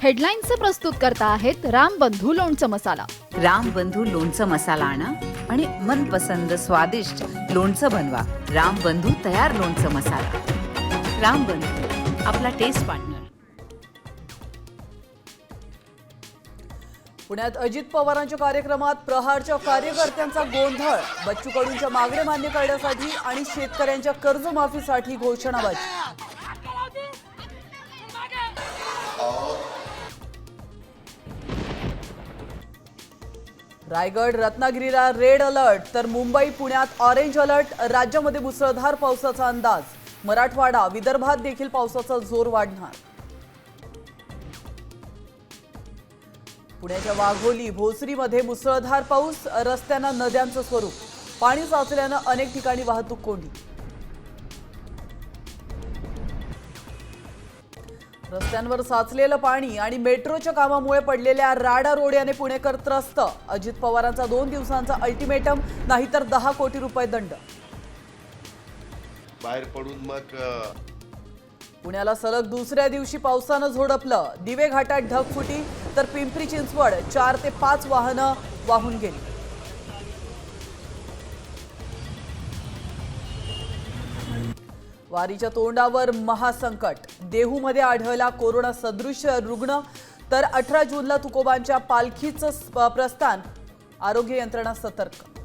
हेडलाईन्सचे प्रस्तुत करता आहेत रामबंधू लोणचं मसाला। रामबंधू लोणचं मसाला आणा आणि मनपसंद स्वादिष्ट लोणचं बनवा। रामबंधू तयार लोणचं मसाला। रामबंधू, आपला टेस्ट पार्टनर। पुण्यात अजित पवारांच्या कार्यक्रमात प्रहारच्या कार्यकर्त्यांचा गोंधळ। बच्चू कडूंच्या मागण्या मान्य करण्यासाठी आणि शेतकऱ्यांच्या कर्जमाफीसाठी घोषणाबाजी। रायगड रत्नागिरीला रेड अलर्ट तर मुंबई पुण्यात ऑरेंज अलर्ट। राज्यामध्ये मुसळधार पावसाचा अंदाज। मराठवाडा विदर्भात देखील पावसाचा जोर वाढणार। पुण्याच्या वाघोली भोसरीमध्ये मुसळधार पाऊस। रस्त्यांना नद्यांचं स्वरूप। पाणी साचल्यानं अनेक ठिकाणी वाहतूक कोंडी। रस्त्यांवर साचलेलं पाणी आणि मेट्रोच्या कामामुळे पडलेल्या राडा रोड्याने पुणेकर त्रस्त। अजित पवारांचा 2 दिवसांचा अल्टिमेटम, नाहीतर 10 कोटी रुपये दंड। बाहेर पडून मग पुण्याला सलग दुसऱ्या दिवशी पावसानं झोडपलं। दिवे घाटात ढगफुटी तर पिंपरी चिंचवड 4 ते 5 वाहनं वाहून गेली। वारीच्या तोंडावर महासंकट। देहूमध्ये आढळला कोरोना सदृश रुग्ण तर 18 जूनला तुकोबांच्या पालखीचं प्रस्थान। आरोग्य यंत्रणा सतर्क।